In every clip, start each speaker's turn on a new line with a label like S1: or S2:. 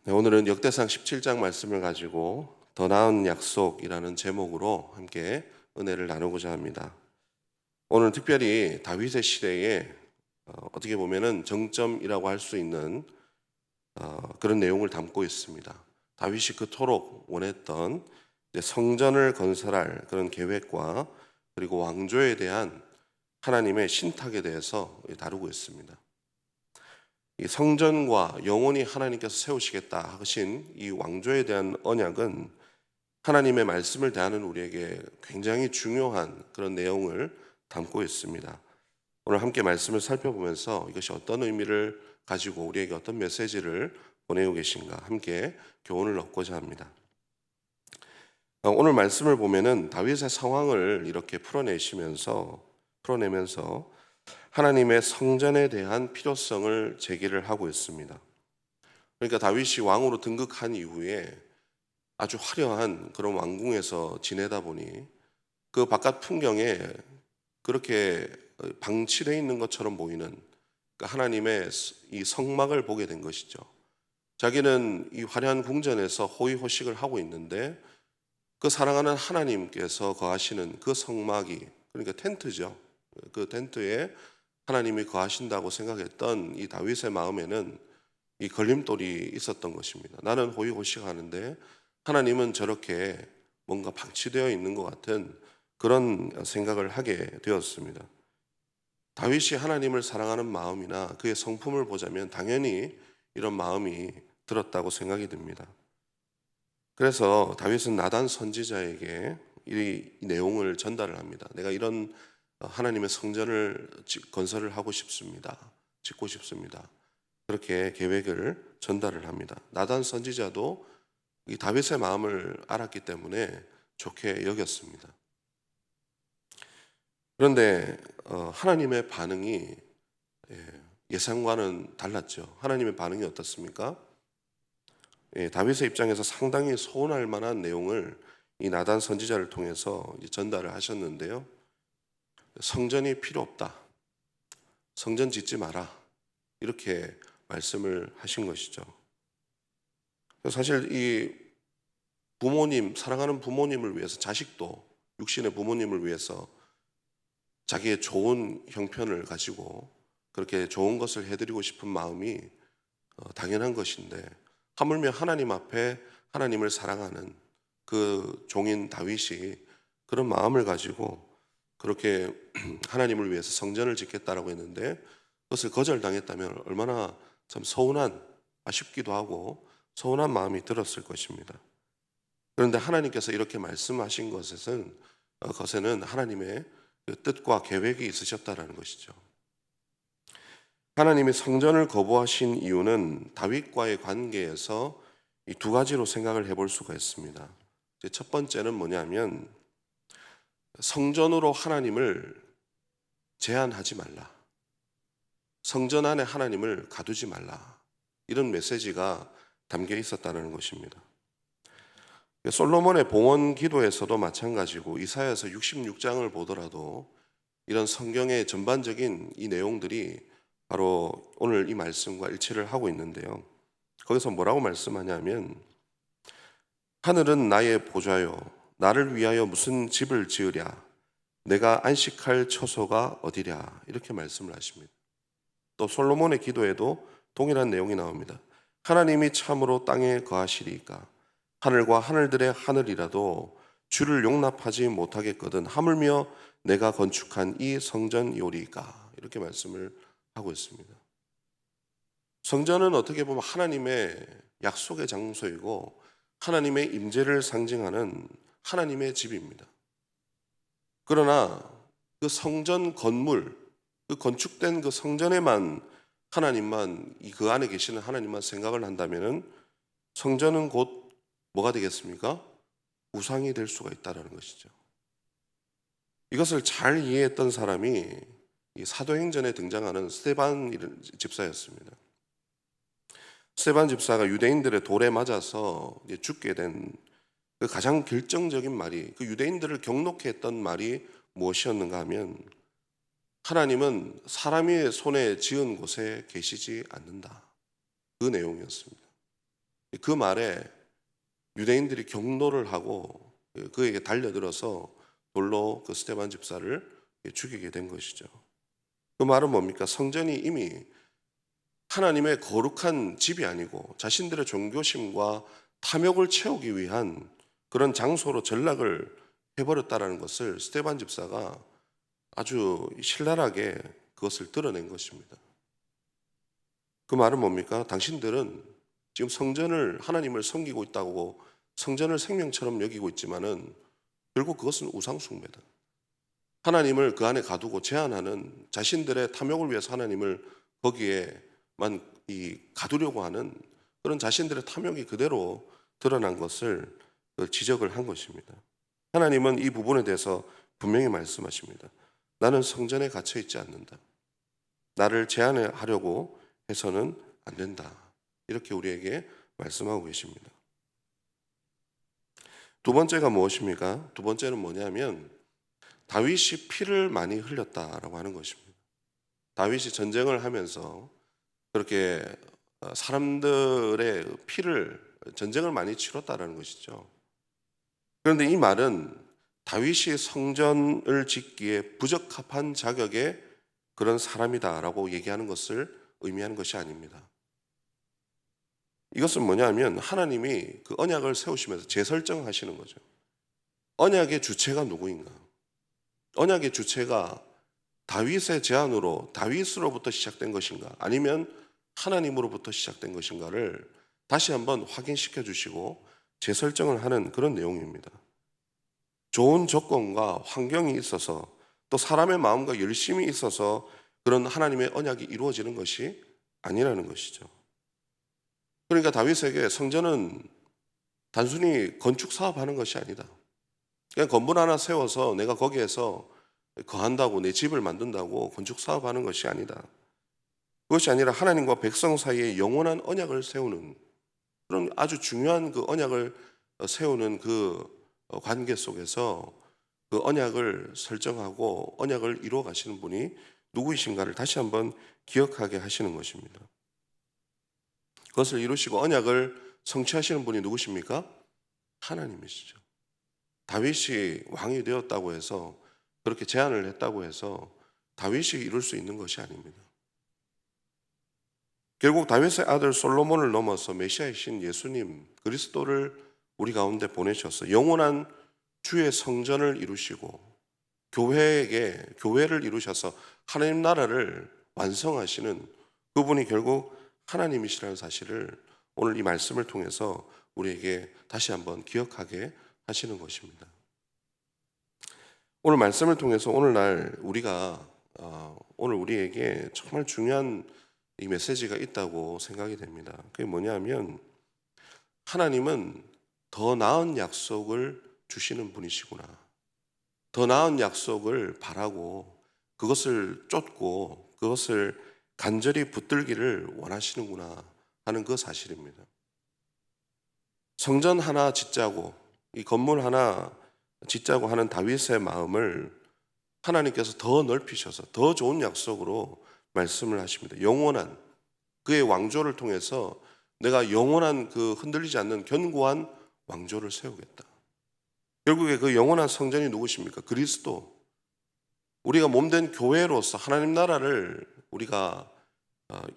S1: 네, 오늘은 역대상 17장 말씀을 가지고 더 나은 약속이라는 제목으로 함께 은혜를 나누고자 합니다. 오늘 특별히 다윗의 시대에 어떻게 보면은 정점이라고 할 수 있는 그런 내용을 담고 있습니다. 다윗이 그토록 원했던 이제 성전을 건설할 그런 계획과 그리고 왕조에 대한 하나님의 신탁에 대해서 다루고 있습니다. 이 성전과 영원히 하나님께서 세우시겠다 하신 이 왕조에 대한 언약은 하나님의 말씀을 대하는 우리에게 굉장히 중요한 그런 내용을 담고 있습니다. 오늘 함께 말씀을 살펴보면서 이것이 어떤 의미를 가지고 우리에게 어떤 메시지를 보내고 계신가 함께 교훈을 얻고자 합니다. 오늘 말씀을 보면은 다윗의 상황을 이렇게 풀어내면서 하나님의 성전에 대한 필요성을 제기를 하고 있습니다. 그러니까 다윗이 왕으로 등극한 이후에 아주 화려한 그런 왕궁에서 지내다 보니 그 바깥 풍경에 그렇게 방치되어 있는 것처럼 보이는 하나님의 이 성막을 보게 된 것이죠. 자기는 이 화려한 궁전에서 호의호식을 하고 있는데 그 사랑하는 하나님께서 거하시는 그 성막이, 그러니까 텐트죠. 그 텐트에 하나님이 거하신다고 생각했던 이 다윗의 마음에는 이 걸림돌이 있었던 것입니다. 나는 호의호식하는데 하나님은 저렇게 뭔가 방치되어 있는 것 같은 그런 생각을 하게 되었습니다. 다윗이 하나님을 사랑하는 마음이나 그의 성품을 보자면 당연히 이런 마음이 들었다고 생각이 듭니다. 그래서 다윗은 나단 선지자에게 이 내용을 전달을 합니다. 내가 이런 하나님의 성전을 건설을 하고 싶습니다. 짓고 싶습니다. 그렇게 계획을 전달을 합니다. 나단 선지자도 이 다윗의 마음을 알았기 때문에 좋게 여겼습니다. 그런데 하나님의 반응이 예상과는 달랐죠. 하나님의 반응이 어떻습니까? 다윗의 입장에서 상당히 서운할 만한 내용을 이 나단 선지자를 통해서 전달을 하셨는데요. 성전이 필요 없다. 성전 짓지 마라. 이렇게 말씀을 하신 것이죠. 사실 이 부모님, 사랑하는 부모님을 위해서, 자식도 육신의 부모님을 위해서 자기의 좋은 형편을 가지고 그렇게 좋은 것을 해드리고 싶은 마음이 당연한 것인데, 하물며 하나님 앞에 하나님을 사랑하는 그 종인 다윗이 그런 마음을 가지고 그렇게 하나님을 위해서 성전을 짓겠다라고 했는데 그것을 거절당했다면 얼마나 참 아쉽기도 하고 서운한 마음이 들었을 것입니다. 그런데 하나님께서 이렇게 말씀하신 것에는 하나님의 그 뜻과 계획이 있으셨다라는 것이죠. 하나님이 성전을 거부하신 이유는 다윗과의 관계에서 이 두 가지로 생각을 해볼 수가 있습니다. 첫 번째는 뭐냐면 성전으로 하나님을 제한하지 말라. 성전 안에 하나님을 가두지 말라. 이런 메시지가 담겨 있었다는 것입니다. 솔로몬의 봉헌 기도에서도 마찬가지고 이사야서 66장을 보더라도 이런 성경의 전반적인 이 내용들이 바로 오늘 이 말씀과 일치를 하고 있는데요. 거기서 뭐라고 말씀하냐면 하늘은 나의 보좌요 나를 위하여 무슨 집을 지으랴 내가 안식할 처소가 어디랴 이렇게 말씀을 하십니다. 또 솔로몬의 기도에도 동일한 내용이 나옵니다. 하나님이 참으로 땅에 거하시리이까 하늘과 하늘들의 하늘이라도 주를 용납하지 못하겠거든 하물며 내가 건축한 이 성전이오리이까 이렇게 말씀을 하고 있습니다. 성전은 어떻게 보면 하나님의 약속의 장소이고 하나님의 임재를 상징하는 하나님의 집입니다. 그러나 그 성전 건물, 그 건축된 그 성전에만 하나님만 그 안에 계시는 하나님만 생각을 한다면은 성전은 곧 뭐가 되겠습니까? 우상이 될 수가 있다는 것이죠. 이것을 잘 이해했던 사람이 이 사도행전에 등장하는 스데반 집사였습니다. 스데반 집사가 유대인들의 돌에 맞아서 죽게 된 그 가장 결정적인 말이, 그 유대인들을 경록해 했던 말이 무엇이었는가 하면 하나님은 사람의 손에 지은 곳에 계시지 않는다. 그 내용이었습니다. 그 말에 유대인들이 경노를 하고 그에게 달려들어서 돌로 그 스데반 집사를 죽이게 된 것이죠. 그 말은 뭡니까? 성전이 이미 하나님의 거룩한 집이 아니고 자신들의 종교심과 탐욕을 채우기 위한 그런 장소로 전락을 해버렸다라는 것을 스데반 집사가 아주 신랄하게 그것을 드러낸 것입니다. 그 말은 뭡니까? 당신들은 지금 성전을 하나님을 섬기고 있다고 성전을 생명처럼 여기고 있지만은 결국 그것은 우상숭배다. 하나님을 그 안에 가두고 제한하는 자신들의 탐욕을 위해서 하나님을 거기에만 가두려고 하는 그런 자신들의 탐욕이 그대로 드러난 것을 지적을 한 것입니다. 하나님은 이 부분에 대해서 분명히 말씀하십니다. 나는 성전에 갇혀 있지 않는다. 나를 제한하려고 해서는 안 된다. 이렇게 우리에게 말씀하고 계십니다. 두 번째가 무엇입니까? 두 번째는 뭐냐면 다윗이 피를 많이 흘렸다라고 하는 것입니다. 다윗이 전쟁을 하면서 그렇게 사람들의 피를 전쟁을 많이 치렀다라는 것이죠. 그런데 이 말은 다윗이 성전을 짓기에 부적합한 자격의 그런 사람이다라고 얘기하는 것을 의미하는 것이 아닙니다. 이것은 뭐냐면 하나님이 그 언약을 세우시면서 재설정하시는 거죠. 언약의 주체가 누구인가? 언약의 주체가 다윗의 제안으로 다윗으로부터 시작된 것인가? 아니면 하나님으로부터 시작된 것인가를 다시 한번 확인시켜 주시고 재설정을 하는 그런 내용입니다. 좋은 조건과 환경이 있어서 또 사람의 마음과 열심이 있어서 그런 하나님의 언약이 이루어지는 것이 아니라는 것이죠. 그러니까 다윗에게 성전은 단순히 건축 사업하는 것이 아니다. 그냥 건물 하나 세워서 내가 거기에서 거한다고 내 집을 만든다고 건축 사업하는 것이 아니다. 그것이 아니라 하나님과 백성 사이에 영원한 언약을 세우는 그런 아주 중요한 그 언약을 세우는 그 관계 속에서 그 언약을 설정하고 언약을 이루어 가시는 분이 누구이신가를 다시 한번 기억하게 하시는 것입니다. 그것을 이루시고 언약을 성취하시는 분이 누구십니까? 하나님이시죠. 다윗이 왕이 되었다고 해서 그렇게 제안을 했다고 해서 다윗이 이룰 수 있는 것이 아닙니다. 결국 다윗의 아들 솔로몬을 넘어서 메시아이신 예수님 그리스도를 우리 가운데 보내셔서 영원한 주의 성전을 이루시고 교회를 이루셔서 하나님 나라를 완성하시는 그분이 결국 하나님이시라는 사실을 오늘 이 말씀을 통해서 우리에게 다시 한번 기억하게 하시는 것입니다. 오늘 말씀을 통해서 오늘날 오늘 우리에게 정말 중요한 이 메시지가 있다고 생각이 됩니다. 그게 뭐냐면 하나님은 더 나은 약속을 주시는 분이시구나. 더 나은 약속을 바라고 그것을 쫓고 그것을 간절히 붙들기를 원하시는구나 하는 그 사실입니다. 성전 하나 짓자고 이 건물 하나 짓자고 하는 다윗의 마음을 하나님께서 더 넓히셔서 더 좋은 약속으로 말씀을 하십니다. 영원한 그의 왕조를 통해서 내가 영원한 그 흔들리지 않는 견고한 왕조를 세우겠다. 결국에 그 영원한 성전이 누구십니까? 그리스도. 우리가 몸된 교회로서 하나님 나라를 우리가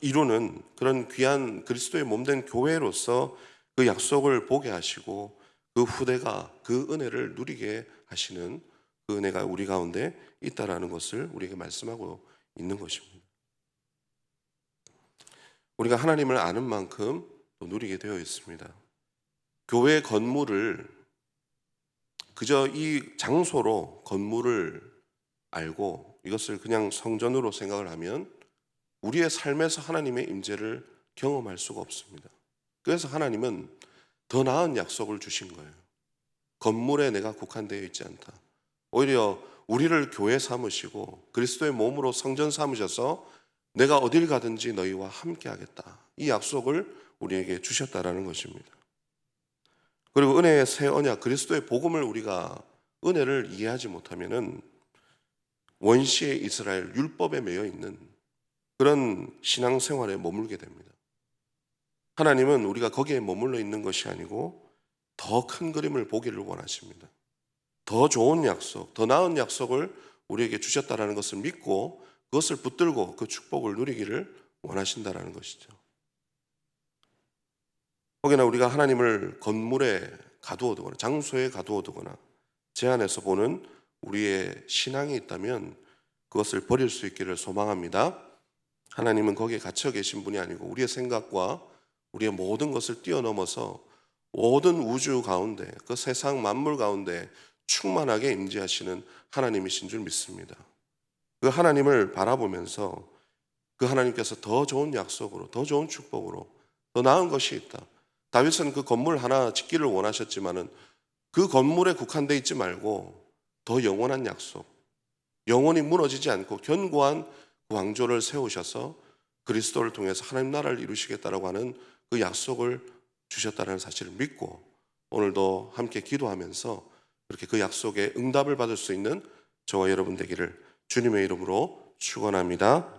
S1: 이루는 그런 귀한 그리스도의 몸된 교회로서 그 약속을 보게 하시고 그 후대가 그 은혜를 누리게 하시는 그 은혜가 우리 가운데 있다라는 것을 우리에게 말씀하고 있는 것입니다. 우리가 하나님을 아는 만큼 또 누리게 되어 있습니다. 교회 건물을 그저 이 장소로 건물을 알고 이것을 그냥 성전으로 생각을 하면 우리의 삶에서 하나님의 임재를 경험할 수가 없습니다. 그래서 하나님은 더 나은 약속을 주신 거예요. 건물에 내가 국한되어 있지 않다. 오히려 우리를 교회 삼으시고 그리스도의 몸으로 성전 삼으셔서 내가 어딜 가든지 너희와 함께 하겠다. 이 약속을 우리에게 주셨다라는 것입니다. 그리고 은혜의 새 언약 그리스도의 복음을 우리가 은혜를 이해하지 못하면은 원시의 이스라엘 율법에 매여 있는 그런 신앙생활에 머물게 됩니다. 하나님은 우리가 거기에 머물러 있는 것이 아니고 더 큰 그림을 보기를 원하십니다. 더 좋은 약속, 더 나은 약속을 우리에게 주셨다라는 것을 믿고 그것을 붙들고 그 축복을 누리기를 원하신다라는 것이죠. 혹여나 우리가 하나님을 건물에 가두어 두거나 장소에 가두어 두거나 제한해서 보는 우리의 신앙이 있다면 그것을 버릴 수 있기를 소망합니다. 하나님은 거기에 갇혀 계신 분이 아니고 우리의 생각과 우리의 모든 것을 뛰어넘어서 모든 우주 가운데 그 세상 만물 가운데 충만하게 임재하시는 하나님이신 줄 믿습니다. 그 하나님을 바라보면서 그 하나님께서 더 좋은 약속으로, 더 좋은 축복으로, 더 나은 것이 있다. 다윗은 그 건물 하나 짓기를 원하셨지만은 그 건물에 국한되어 있지 말고 더 영원한 약속, 영원히 무너지지 않고 견고한 그 왕조를 세우셔서 그리스도를 통해서 하나님 나라를 이루시겠다라고 하는 그 약속을 주셨다는 사실을 믿고 오늘도 함께 기도하면서 그렇게 그 약속에 응답을 받을 수 있는 저와 여러분 되기를 주님의 이름으로 축원합니다.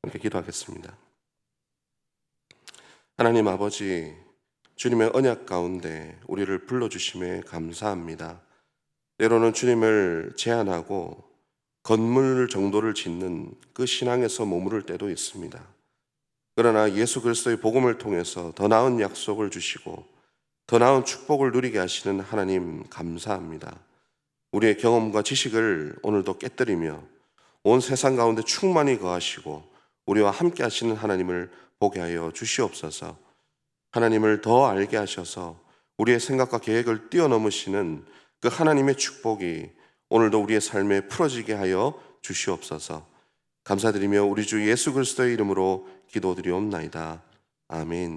S1: 함께 기도하겠습니다. 하나님 아버지, 주님의 언약 가운데 우리를 불러주심에 감사합니다. 때로는 주님을 제한하고 건물 정도를 짓는 그 신앙에서 머무를 때도 있습니다. 그러나 예수 그리스도의 복음을 통해서 더 나은 약속을 주시고 더 나은 축복을 누리게 하시는 하나님 감사합니다. 우리의 경험과 지식을 오늘도 깨뜨리며 온 세상 가운데 충만히 거하시고 우리와 함께 하시는 하나님을 보게 하여 주시옵소서. 하나님을 더 알게 하셔서 우리의 생각과 계획을 뛰어넘으시는 그 하나님의 축복이 오늘도 우리의 삶에 풀어지게 하여 주시옵소서. 감사드리며 우리 주 예수 그리스도의 이름으로 기도드리옵나이다. 아멘.